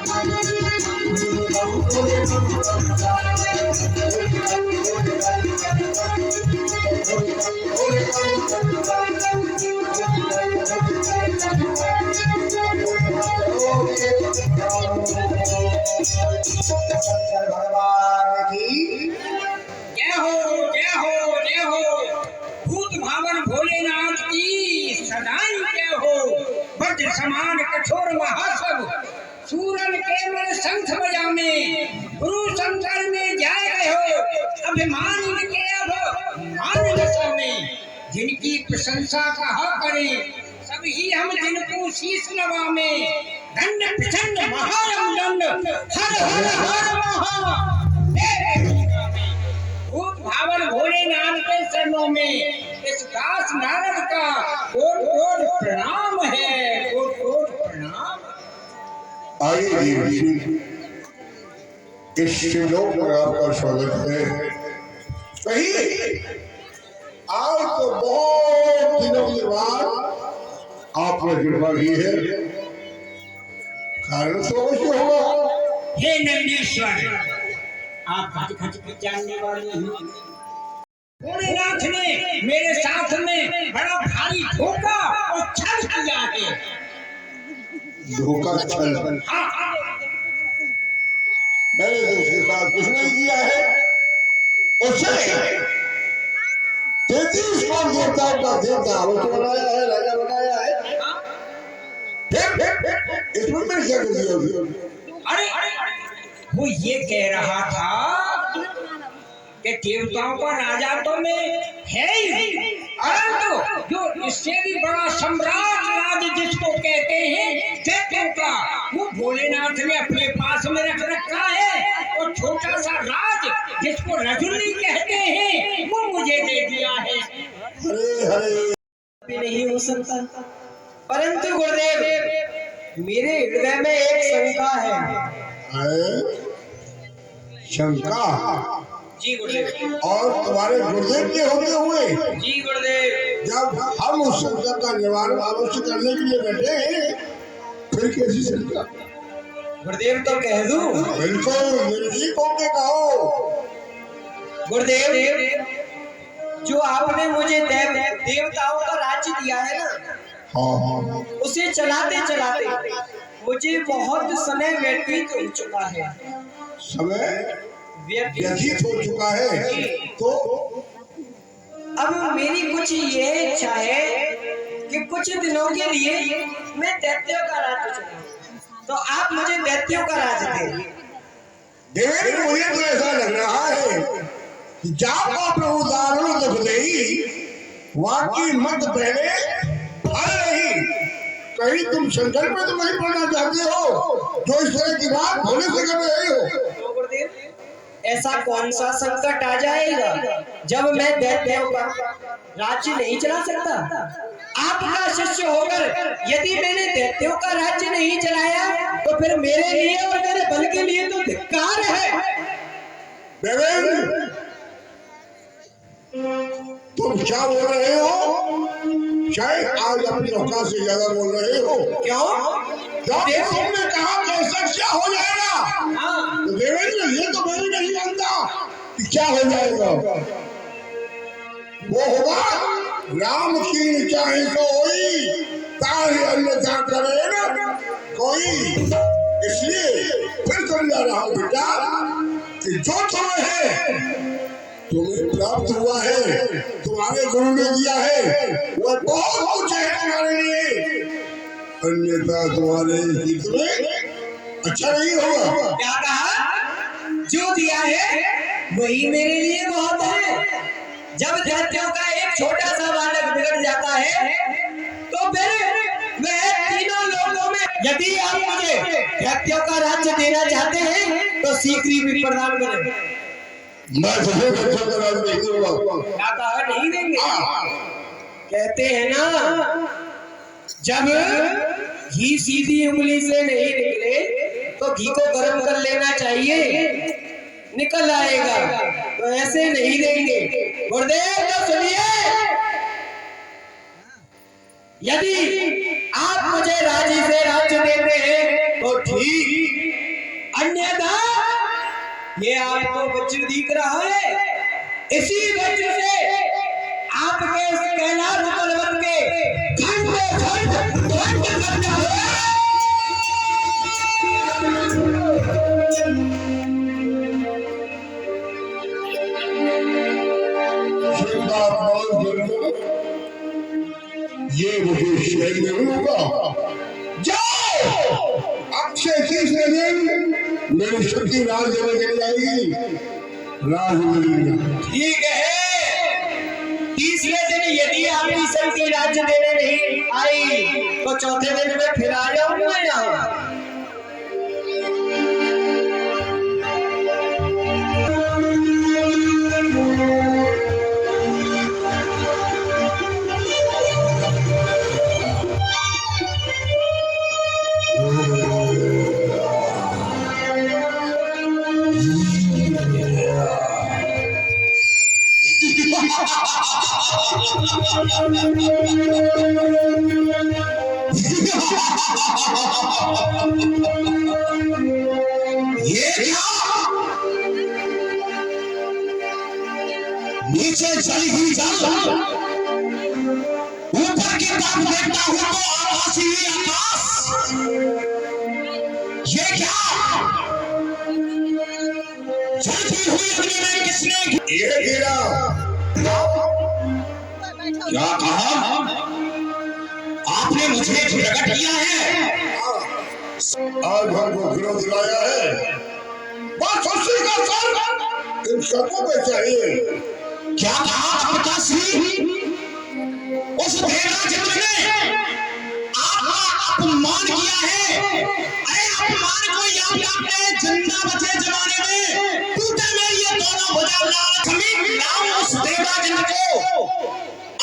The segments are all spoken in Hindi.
भगवान की जय हो, जय हो, जय हो। भूत भावन भोलेनाथ की सदाई जय हो। वज्र समान कठोर महासव सूरन के मन शंख बजामे, गुरु शंकर में जाए गए हो। अभिमान इनके अब मान दशा में, जिनकी प्रशंसा कहा करें सभी हम जिनको शीश नवामे। दंड प्रचंड महारम दंड हर हर हर महा। भूत भावन भोलेनाथ के चरणों में इस दास नारद का कोट कोट प्रणाम है, कोट कोट प्रणाम। आइए देवी, इस शिवलोक में आपका स्वागत है। कहिए, आज तो बहुत दिनों के बाद आपने कृपा की है, कारण तो अवश्य होगा। हे नंदीश्वर, आप खच की जानने वाले हैं। भोलेनाथ ने मेरे साथ में बड़ा भारी धोखा और छल किया है। धोखा छल? हाँ, मैंने तो उसके साथ कुछ नहीं किया है। उससे 33 कौन देवताओं का देवता अवश्य बनाया है, राजा बनाया है। फिर इसमें मैंने क्या कर दिया? अरे वो ये कह रहा था कि देवताओं का राजा तो में है ही, परंतु जो इससे भी बड़ा सम्राट राज जिसको कहते हैं दैत्यों का, वो भोलेनाथ ने अपने पास में रख रखा है। और छोटा सा राज जिसको रजुल्ली कहते हैं वो मुझे दे दिया है। हरे हरे भी नहीं हो सकता, परंतु गुरुदेव मेरे हृदय में एक शंका है। शंका? जी गुरुदेव। और तुम्हारे गुरुदेव के होते हुए जी गुरुदेव। जब हम उस शंका का निवारण अवश्य करने के लिए बैठे हैं, फिर कैसी शंका? गुरुदेव तो कह दूं? बिल्कुल निर्भीक होके कहो। गुरुदेव, जो आपने मुझे देवताओं का राज्य दिया है ना, हाँ, उसे चलाते चलाते मुझे बहुत समय व्यतीत हो चुका है। समय व्यतीत हो चुका है, तो अब मेरी कुछ ये इच्छा है कि कुछ दिनों के लिए मैं दैत्यों का राज्य चलाऊं। तो आप मुझे दैत्यों का राज्य दें। देवेंद्र, मुझे तो ऐसा लग रहा है कि जापा प्रभु दारुण दुख देही, वाकी मत पहले फल नहीं। कहीं तुम संकल्प में तो नहीं पढ़ना चाहते हो जो इस तरह की बात होने से कर रहे हो? तो गुरुदेव, ऐसा कौन सा संकट आ जाएगा जब मैं दैत्यों का राज्य नहीं चला सकता? आपका शिष्य होकर यदि मैंने दैत्यों का राज्य नहीं चलाया तो फिर मेरे लिए और मेरे बल के लिए तो धिक्कार है। देवेंद्र, तुम क्या बोल रहे हो? शायद आज अपनी औकात से ज्यादा बोल रहे हो। क्यों? जब तुमने कहा कि ऐसा क्या हो जाएगा, तो देवेंद्र ये तो मैं नहीं जानता कि क्या हो जाएगा। वो होगा राम की चाहे कोई तारी अन्यथा करे ना कोई। इसलिए फिर समझा रहा हूँ बेटा कि जो तुम्हें प्राप्त हुआ है, तुम्हारे गुरु ने दिया है, वो बहुत कुछ है तुम्हारे लिए। अन्यथा तुम्हारे हित में अच्छा नहीं होगा। क्या कहा? जो दिया है वही मेरे लिए बहुत है। जब दैत्यों का एक छोटा सा बालक बिगड़ जाता है तो फिर वह तीनों लोगों में, यदि आप मुझे दैत्यों का राज्य देना चाहते हैं तो शीघ्र भी प्रदान करें। मैं सबसे अच्छा करा दूंगा। क्या कहा? नहीं देंगे? कहते हैं ना, जब घी सीधी उंगली से नहीं निकले तो घी को गर्म कर लेना चाहिए, निकल आएगा। तो ऐसे नहीं देंगे। गुरुदेव तो सुनिए, यदि आप मुझे राजी से राज्य देते हैं तो ठीक, अन्यथा ये आपको वज्र दिख रहा है, इसी वज्र से आपके इस कैलाश पर्वत के खंड करना है। ये मुझे शेर नहीं होगा। जाओ, अक्षय तीसरे दिन मेरी शक्ति राज जगह चली जाएगी, राज मिलेगी। ठीक है, तीसरे दिन यदि आपकी शक्ति राज्य देने नहीं आई तो चौथे दिन में फिर आ जाऊंगा यहाँ। ये क्या? नीचे चली हुई जल, ऊपर की तरफ देखता हूं तो आकाश ही आकाश। ये क्या? चलती हुई अग्नि में किसने ये गिरा? क्या कहा? आपने मुझे प्रकट किया है, आज हमको विरोध दिलाया है। बस उसी का सर इन सबको पे चाहिए। क्या कहा पिताश्री? उस देवराज ने आपका अपमान किया है। अरे अपमान को याद आपने जिंदा बचे जमाने में टूटे में ये दोनों भुजा नाम उस देवराज को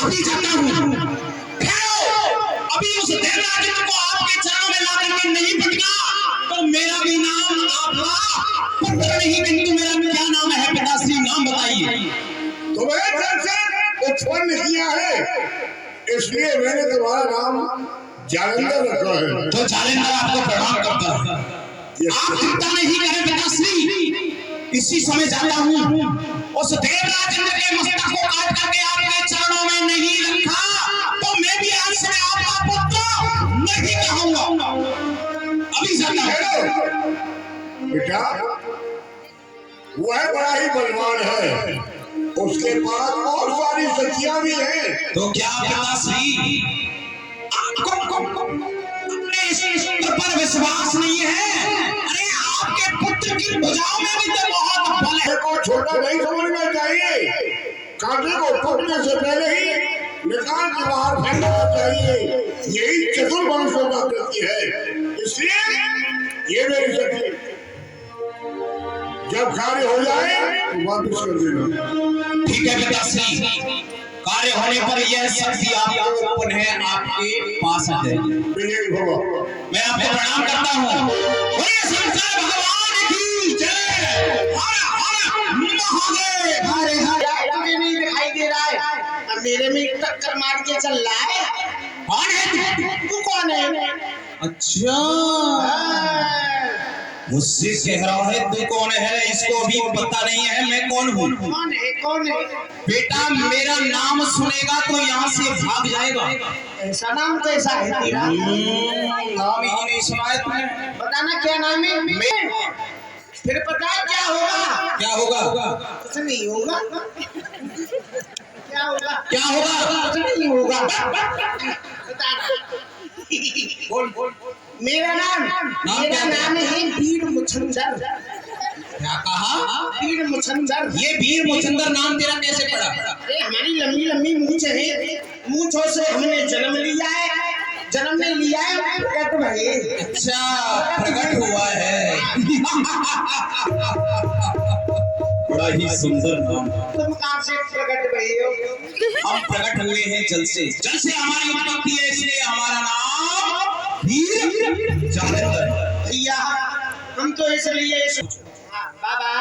अभी जाता हूँ। अभी उस देवराज को आपके चरणों में ला करके नहीं पटका तो मेरा भी नाम आपका पुत्र नहीं, किंतु मेरा क्या नाम है पिताश्री? नाम बताइए। तुम्हें से उत्पन्न किया है, इसलिए मैंने तुम्हारा नाम जालंधर रखा है। तो जालंधर आपको प्रणाम करता है। आप चिंता नहीं करें पिताश्री, इसी समय जाता हूँ। उस देवराज के मस्तक को काट करके आपके चरणों में नहीं रखा तो मैं भी आज से आपका पुत्र नहीं कहूंगा। अभी जाता हूँ। बेटा, वह बड़ा ही बलवान है, उसके पास और सारी शक्तियां भी हैं। तो क्या पिताश्री आपको अपने इस पर विश्वास नहीं है? अरे आपके पुत्र की भुजाओं में भी तो बहुत बल है। को छोटा नहीं समझना चाहिए, कांटे को टूटने से पहले ही निकाल के बाहर फेंकना चाहिए। यही चतुर्वंशों का कृत्य है, इसलिए ये मेरी शक्ति जब कार्य हो जाए तो वापस कर देना। ठीक है पिताश्री, कार्य होने पर यह शक्ति आपको पुनः आपके पास आ जाएगी। मैं आपको प्रणाम करता हूँ। बोलिए शंकर भगवान की जय। हर हर महादेव। अरे तुझे नहीं दिखाई दे रहा है, अब मेरे में टक्कर मार के चल रहा है। कौन है तू कौन है? अच्छा, मुझसे कह रहा है तू कौन है? इसको अभी पता नहीं है मैं कौन हूँ। कौन है? कौन है? बेटा, मेरा नाम सुनेगा तो यहाँ से भाग जाएगा। ऐसा नाम कैसा है तेरा? नाम ही नहीं सुना है तुमने? बताना क्या नाम है? फिर पता क्या होगा? क्या होगा? कुछ नहीं होगा। क्या होगा? क्या होगा? कुछ नहीं होगा। बोल बोल। मेरा नाम है वीर मुचंदर। क्या कहा? वीर मुचंदर। ये वीर मुचंदर नाम तेरा कैसे पड़ा? अरे हमारी लंबी लंबी मूंछ है, मूंछों से हमने जन्म लिया है, जन्म में लिया है प्रकट भाई। अच्छा, प्रकट हुआ है। बड़ा ही सुंदर नाम। तुम कहाँ से प्रकट भाई हो? हम प्रकट हुए हैं जल से। जल से हमारी उत्पत्ति है, इसलिए हमारा नाम वीर जालंधर। भैया हम तो इसलिए बाबा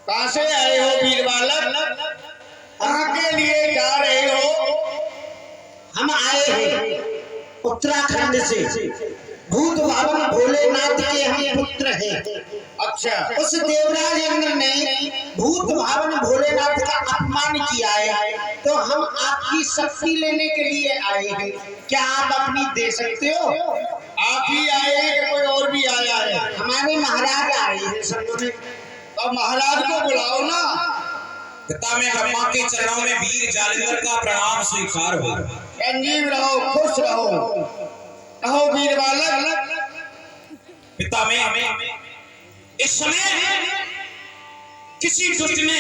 कहाँ से आए हो वीर बालक? कहाँ के लिए जा रहे हो? हम आए हैं उत्तराखंड से, भूत भावन भोलेनाथ के हम पुत्र है। अच्छा, उस देवराज इंद्र ने भूत भावन भोलेनाथ का अपमान किया है, तो हम आपकी शक्ति लेने के लिए आए हैं। क्या आप अपनी दे सकते हो? आप ही आए हैं कि कोई और भी आया है? हमारे महाराज आए हैं सब में। तो महाराज को बुलाओ ना। पिता में ब्रह्मा के चरणों में वीर जालिंदर का प्रणाम स्वीकार हो। संजीव रहो, खुश रहो। कहो वीर बालक। पिता में इस समय किसी दुष्ट ने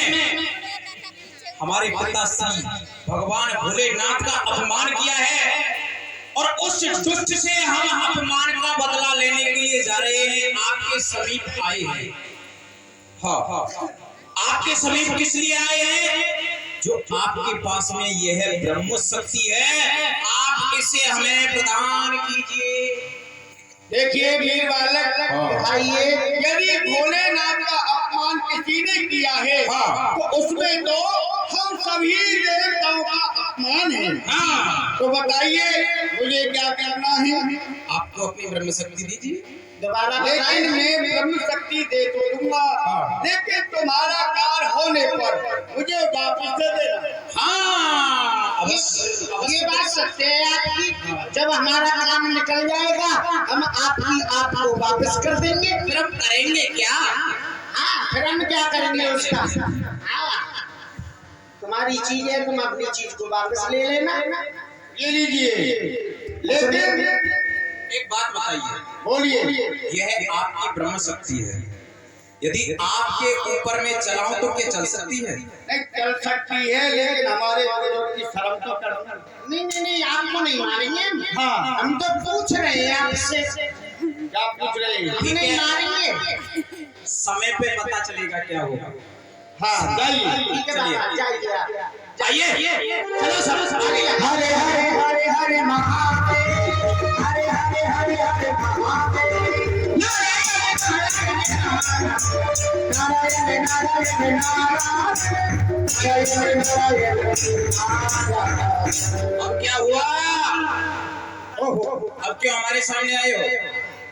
हमारे पिता श्री भगवान भोलेनाथ का अपमान किया है और उस दुष्ट से हम अपमान का बदला लेने के लिए जा रहे हैं। आपके समीप आए हैं। हाँ, आपके समीप किस लिए आए हैं? जो आपके पास में यह ब्रह्म शक्ति है, आप इसे हमें प्रदान कीजिए। देखिए वीर बालक, बताइए, यदि भोलेनाथ का अपमान किसी ने किया है तो उसमें तो हम सभी देवताओं का अपमान है। तो बताइए मुझे क्या करना है? आपको अपनी ब्रह्म शक्ति दीजिए। दोबारा लेकिन मैं ब्रह्म शक्ति दे तो दूंगा, लेकिन तुम्हारा कार्य होने पर मुझे वापस दे देना। हाँ, ये बात सत्य है आपकी। जब हमारा काम निकल जाएगा हम आपको वापस कर देंगे। फिर हम करेंगे क्या? हाँ, फिर हम क्या करेंगे उसका? तुम्हारी चीज है, तुम अपनी चीज को वापस ले लेना। ये लीजिए। लेकिन एक बात बताइए। बोलिए। यह आपकी ब्रह्म शक्ति है, यदि आपके ऊपर में चलाऊं तो क्या चल सकती है? नहीं चल सकती है, लेकिन हमारे बुजुर्ग की शर्म तो करना। नहीं, आपको नहीं मारेंगे। हाँ, हम तो पूछ रहे हैं आपसे। क्या पूछ रहे हैं? हम नहीं मारेंगे। समय पे पता चलेगा क्या होगा। हाँ, जाइए। आइए, चलो आगे। हरे हरे हरे हरे महादेव, हरे हरे हरे हरे महादेव, नारायण नारायण नारायण, जय जय नारायण नारायण। अब क्या हुआ? अब क्यों हमारे सामने आए हो?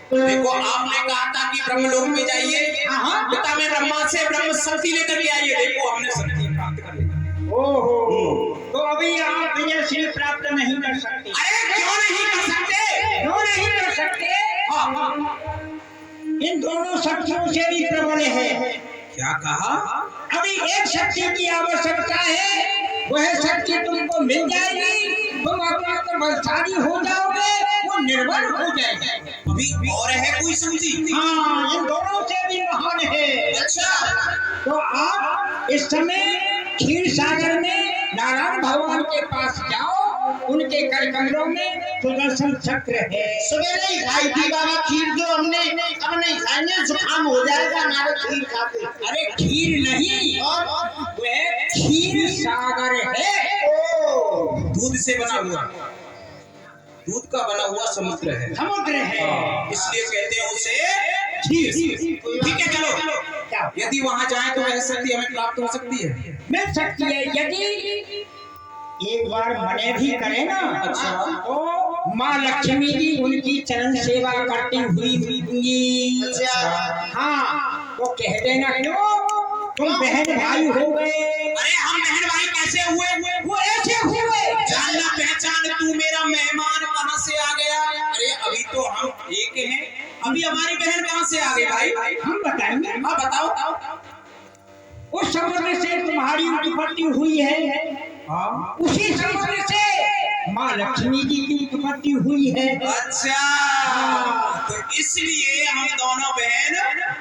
देखो, आपने कहा था कि ब्रह्मलोक में जाइए, पिता में ब्रह्मा से ब्रह्म शक्ति लेकर के आइए। देखो, हमने शक्ति प्राप्त कर ली। तो अभी आप विजयश्री प्राप्त नहीं कर सकते। अरे क्यों नहीं कर सकते? क्यों नहीं कर सकते? इन दोनों शक्तियों से भी प्रबल है। क्या कहा? अभी एक शक्ति की आवश्यकता है, वह शक्ति तुमको मिल जाएगी, तुम अपना बलशाली हो जाओगे, वो निर्बल हो जाएगा। अभी और है कोई शक्ति? हाँ, इन दोनों से भी महान है। अच्छा, तो आप इस समय क्षीर सागर में नारायण भगवान के पास जाओ, उनके कर कमरों में सुदर्शन चक्र है। सवेरे ही खाई थी बाबा खीर, जो हमने अब नहीं खाएंगे, जुकाम हो जाएगा हमारे खीर खाते। अरे खीर नहीं, और वह क्षीर सागर है। दूध से बना हुआ, दूध का बना हुआ समुद्र है। समुद्र है, इसलिए कहते हैं उसे क्षीर। ठीक है, चलो। यदि वहां जाए तो वह शक्ति हमें प्राप्त हो सकती है। मिल सकती है, यदि एक बार मने भी करे ना। अच्छा, तो माँ लक्ष्मी जी उनकी चरण सेवा करती हुई मिलेंगी। अच्छा। हाँ, वो कह देना क्यों तुम बहन भाई हो गए। अरे हम बहन भाई कैसे हुए? वो ऐसे हुए। जानना पहचान, तू मेरा मेहमान कहाँ से आ गया? अरे अभी तो हम एक हैं, अभी हमारी बहन कहाँ से आ गई भाई? हम बताएंगे। हाँ, बताओ। उस समुद्र से तुम्हारी उत्पत्ति हुई है। हाँ, उसी समुद्र से माँ लक्ष्मी जी की उत्पत्ति हुई है। अच्छा, तो इसलिए हम दोनों बहन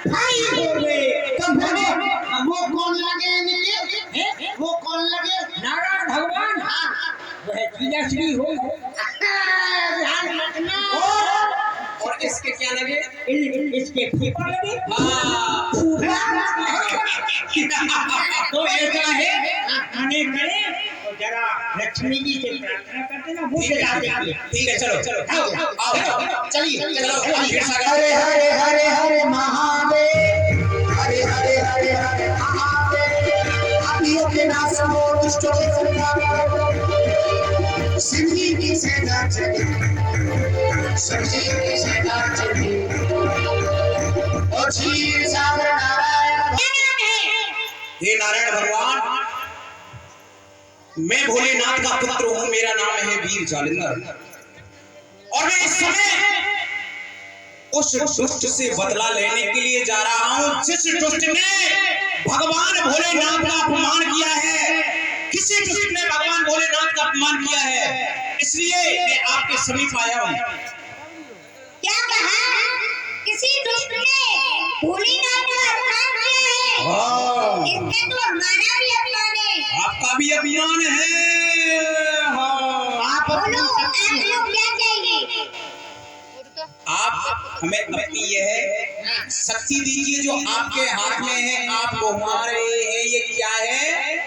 भाई हो गए। कब बोले? वो कौन लगे इनके? वो कौन लगे? नारायण भगवान। वह विजयश्री हो। ध्यान रखना। और इसके क्या लगे? इसके फूफा लगे। तो ऐसा है, आने करें तो जरा लक्ष्मी जी से प्रार्थना करते ना, वो जला देंगे। ठीक है, चलो। आओ। चलिए चलो। हरे हरे हरे हरे महादेव, हरे हरे हरे हरे महादेव, पापियों के नाश हो, दुष्टों के संहार हो, शिव जी की सेना चली, शिव जी की सेना चली। क्षीर सागर नारायण। हे नारायण भगवान, मैं भोलेनाथ का पुत्र हूं, मेरा नाम है वीर जालिंदर, और मैं इस समय उस दुष्ट से बदला लेने के लिए जा रहा हूं जिस दुष्ट ने भगवान भोलेनाथ का अपमान किया है। किसी दुष्ट ने भगवान भोलेनाथ का अपमान किया है, इसलिए मैं आपके समीप आया हूं। क्या कहा? किसी दुष्ट ने भोलेनाथ का अपमान किया है? हाँ। इसमें तो हमारा भी अपमान है। आपका भी अपमान है। हाँ। आप बोलो, आप लोग क्या चाहिए? आप हमें अपनी यह शक्ति दीजिए जो आपके हाथ में है, आप वो हमारे हैं। ये क्या है?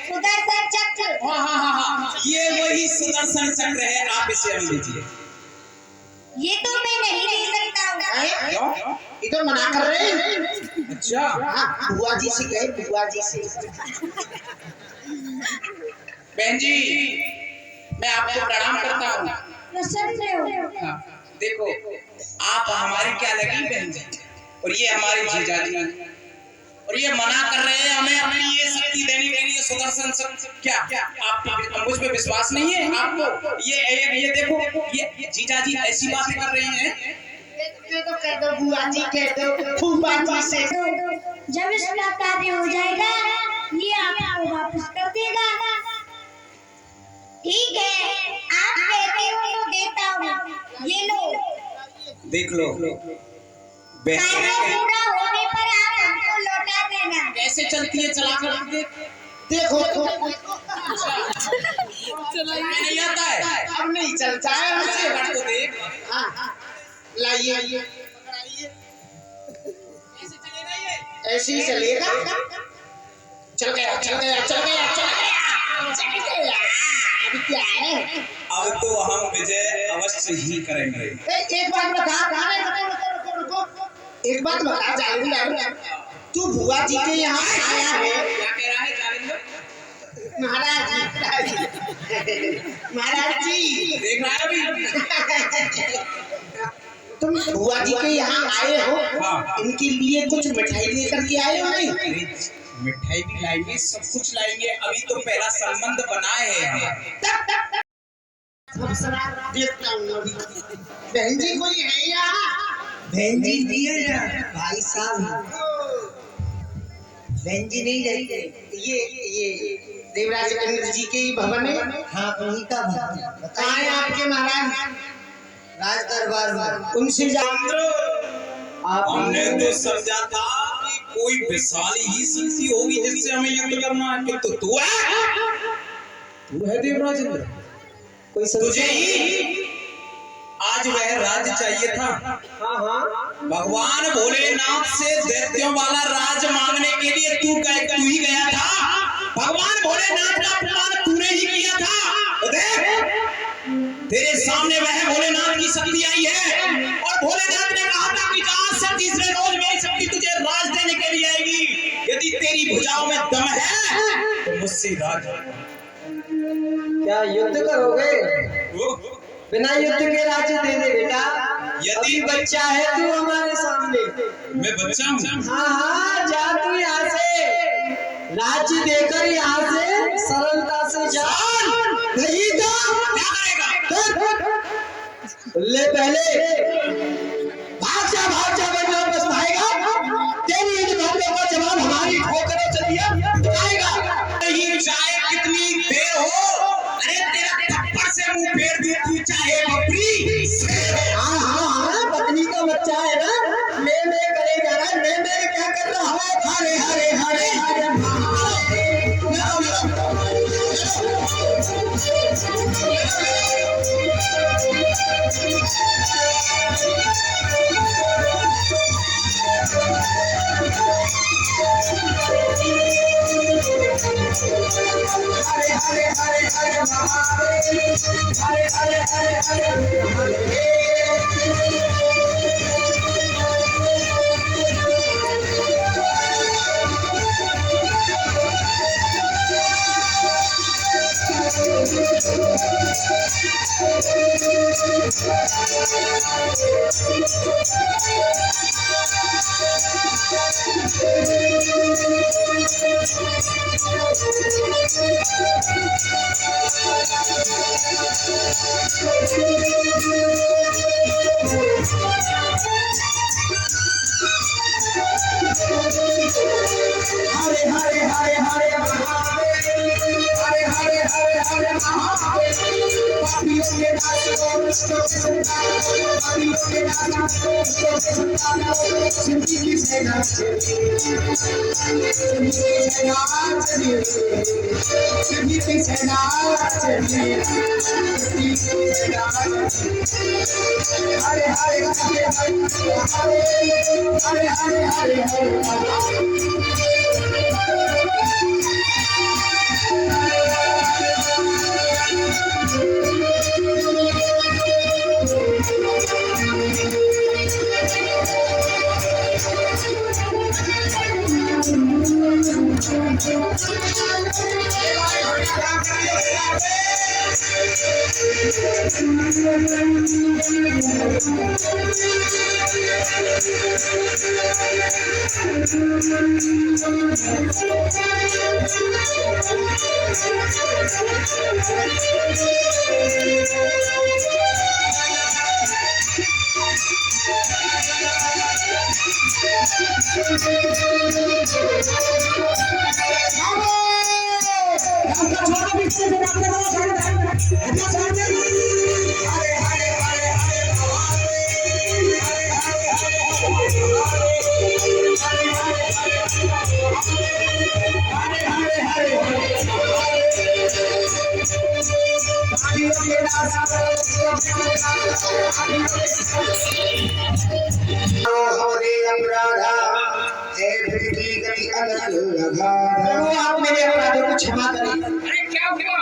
सुदर्शन चक्र। हाँ हाँ हाँ हाँ, ये वही सुदर्शन चक्र है, आप इसे हमें दीजिए। ये तो मैं नहीं ले सकता हूँ। क्यों? ये तो मना कर रहे हैं। अच्छा, हाँ, बुआ जी से कहे, बुआ जी से। बहन जी, मैं आपको प्रणाम करता हूँ। प्रसन्न हो। हाँ, देखो आप हमारी क्या लगी बहन जी, और ये हमारी जीजा जी, और ये मना कर रहे हैं हमें अपनी ये शक्ति देने के लिए, सुदर्शन शक्ति। क्या आप मुझ पे विश्वास नहीं है आपको? ये देखो, ये जीजा जी ऐसी बातें कर रही हैं। तो कह दो बुआ जी, कह दो फूफा जी से। जब इसका कार्य हो जाएगा, ये आपको वापस कर देगा। ठीक है, आप कहते हो तो देता हूँ। ये लो। देख लो, कार्य पूरा होने पर आप हमको लौटा देना। कैसे चलती है, चला कर देख। देखो तो नहीं आता है, अब नहीं चलता है हमसे। कर तो देख। हाँ, लाइए, ऐसे ही चलेगा। चल गया, चल गया, चल गया, चल गया, चल गया। अभी क्या है? अब तो हम विजय अवश्य ही करेंगे। एक बात बता, रुको। एक बात बता जालिंदर, तू बुआ जी के यहाँ आया है। क्या कह रहा है जालिंदर? महाराज जी देख रहा है अभी? तुम बुआ जी के यहाँ आए हो, हाँ। इनके लिए कुछ मिठाई लेकर के आए हो नहीं? मिठाई भी लाएंगे, सब कुछ लाएंगे। अभी तो पहला संबंध बनाए हैं। देखता हूँ अभी। बहन जी कोई है यहाँ? बहन जी नहीं है यार, भाई साहब। बहन जी नहीं रही। ये देवराज इंद्र जी के ही भवन है। हाँ, उन्हीं का भवन। कहाँ बताइए है आपके महाराज? राज दरबार में। उनसे हमने तो समझा था कि कोई विशाली ही शक्ति होगी जिससे हमें युद्ध करना है, किंतु तू है देवराज इंद्र। कोई तुझे ही आज वह राज्य चाहिए था। भगवान भोलेनाथ से दैत्यों वाला राज मांगने के लिए तू ही गया था। भगवान भोलेनाथ का अपमान तूने ही किया था। देख, तेरे सामने वह भोलेनाथ की शक्ति आई है, और भोलेनाथ ने कहा था कि आज से तीसरे रोज मेरी शक्ति तुझे राज देने के लिए आएगी। यदि तेरी भुजाओं में दम है तो मुझसे राज। क्या युद्ध करोगे? बिना युद्ध के राज्य दे दे बेटा। यदि बच्चा है तू हमारे सामने। मैं बच्चा हूँ। हाँ, जा तू यहाँ से, राज्य देकर यहाँ से सरलता से जा। नहीं तो क्या करेगा? ले पहले भाग जा वरना बस भागेगा। तेरी इन बातों का जवाब हमारी ठोकरों से दिया नहीं, चाहे कितनी देर हो, अरे तेरा थप्पड़ से मुंह फेर दे तू, चाहे बकरी। हाँ, बकरी का बच्चा है ना। मैं करे जा रहा है। मैं क्या कर रहा हूँ? हरे हरे हरे हरे हरे हरे हरे महादेव, हरे हरे हरे हरे महादेव। पापियों के नाश को, दुष्टों के संतान को, पापियों के नाश को, दुष्टों के संतान को, सिद्धि की सेना चली, सिद्धि की सेना चली, सिद्धि की सेना चली, सिद्धि की सेना चली। हरे हरे हरे हरे हरे हरे हरे हरे हमारे अपराधा है फिर की गति अलग लगा। आप मेरे अपराधों को क्षमा करें। अरे क्या हुआ